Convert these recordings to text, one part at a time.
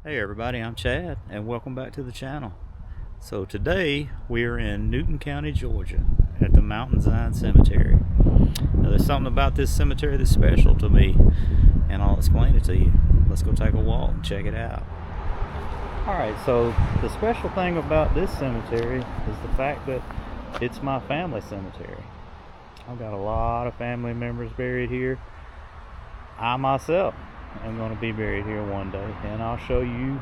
Hey everybody, I'm Chad and welcome back to the channel. So today we are in Newton County, Georgia at the Mountain Zion Cemetery. Now there's something about this cemetery that's special to me and I'll explain it to you. Let's go take a walk and check it out. Alright, so the special thing about this cemetery is the fact that it's my family cemetery. I've got a lot of family members buried here. I myself am going to be buried here one day, and I'll show you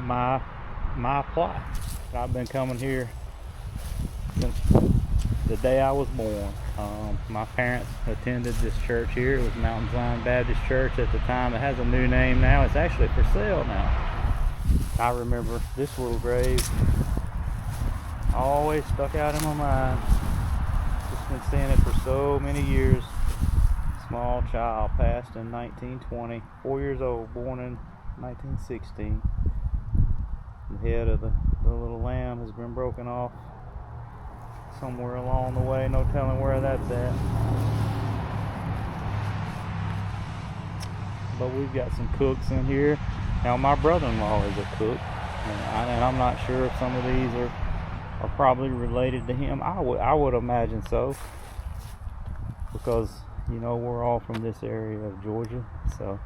my plot. I've been coming here since the day I was born. My parents attended this church here. It was Mountain Zion Baptist Church at the time. It has a new name now. It's actually for sale now. I remember this little grave always stuck out in my mind. Just been seeing it for so many years. Small child, passed in 1920, 4 years old, born in 1916. The head of the little lamb has been broken off somewhere along the way, no telling where that's at. But we've got some cooks in here. Now my brother-in-law is a cook, and I'm not sure if some of these are probably related to him. I would imagine so, because you know, we're all from this area of Georgia, so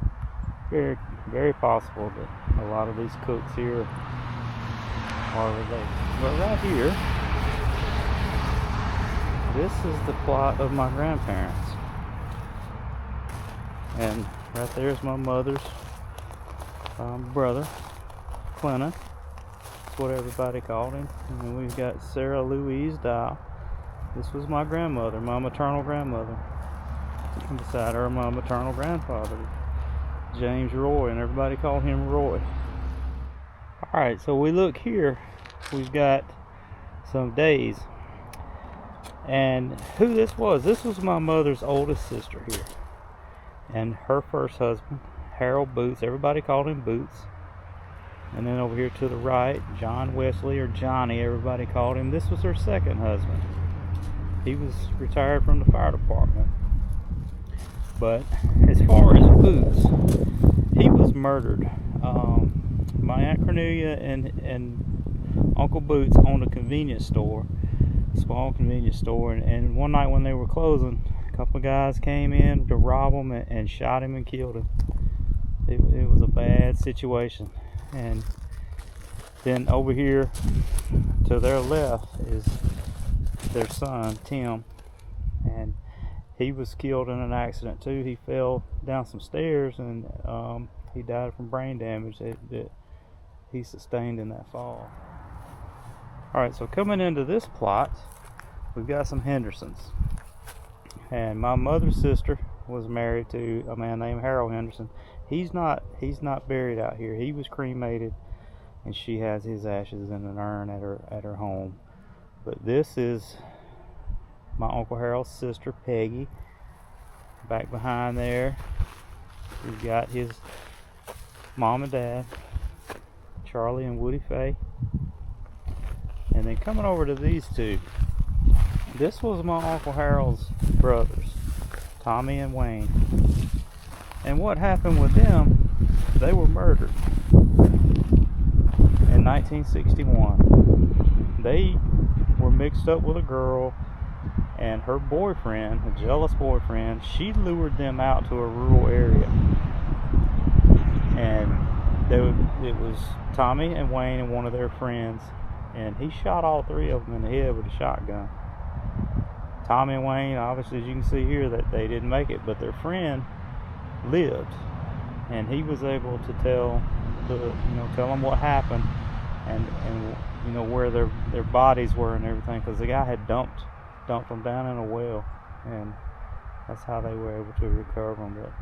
very, very possible that a lot of these cooks here are related. But right here, this is the plot of my grandparents. And right there's my mother's brother, Clinton. That's what everybody called him. And then we've got Sarah Louise Dial. This was my grandmother, my maternal grandmother. And beside her, my maternal grandfather, James Roy, and everybody called him Roy. Alright, so we look here, we've got some days. And who this was my mother's oldest sister here. And her first husband, Harold Boots, everybody called him Boots. And then over here to the right, John Wesley, or Johnny, everybody called him. This was her second husband. He was retired from the fire department. But as far as Boots, he was murdered. My Aunt Cornelia and Uncle Boots owned a convenience store, a small convenience store, and one night when they were closing, a couple of guys came in to rob him and shot him and killed him. It was a bad situation. And then over here to their left is their son, Tim, and he was killed in an accident too. He fell down some stairs and he died from brain damage that he sustained in that fall. Alright, so coming into this plot, we've got some Hendersons. And my mother's sister was married to a man named Harold Henderson. He's not buried out here. He was cremated, and she has his ashes in an urn at her home. But this is my Uncle Harold's sister, Peggy. Back behind there, we've got his mom and dad, Charlie and Woody Faye. And then coming over to these two, this was my Uncle Harold's brothers, Tommy and Wayne. And what happened with them, they were murdered in 1961. They were mixed up with a girl, and her boyfriend, a jealous boyfriend, she lured them out to a rural area. And it was Tommy and Wayne and one of their friends, and he shot all three of them in the head with a shotgun. Tommy and Wayne, obviously, as you can see here, that they didn't make it, but their friend lived, and he was able to tell them what happened, and where their bodies were and everything, because the guy had dumped them down in a well, and that's how they were able to recover them. But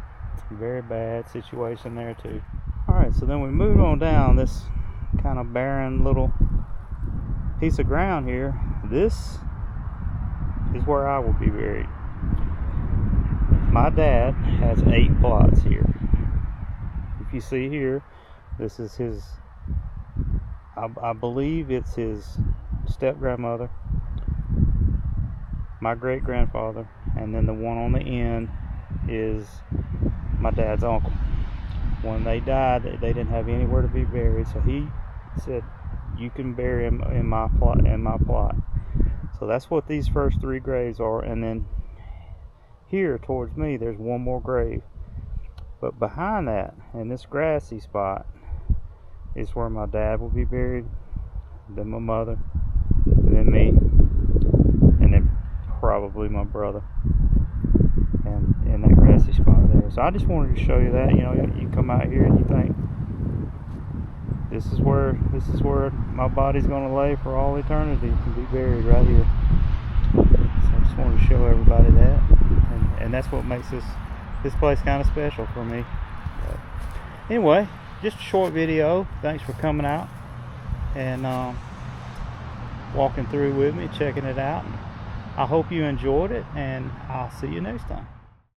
very bad situation there too. Alright, so then we moved on down this kind of barren little piece of ground here. This is where I will be buried. My dad has 8 plots here. If you see here, this is his, I believe it's his step-grandmother, my great-grandfather, and then the one on the end is my dad's uncle. when they died, they didn't have anywhere to be buried, so he said, you can bury him in my plot. So that's what these first 3 graves are. And then here towards me, there's one more grave. But behind that, in this grassy spot, is where my dad will be buried, then my mother, and then me, and then probably my brother. And in that grassy spot there. So I just wanted to show you that. You know, you come out here and you think, this is where my body's going to lay for all eternity, and be buried right here. So I just wanted to show everybody that, and that's what makes this place kind of special for me. But anyway, just a short video. Thanks for coming out and walking through with me, checking it out. I hope you enjoyed it, and I'll see you next time.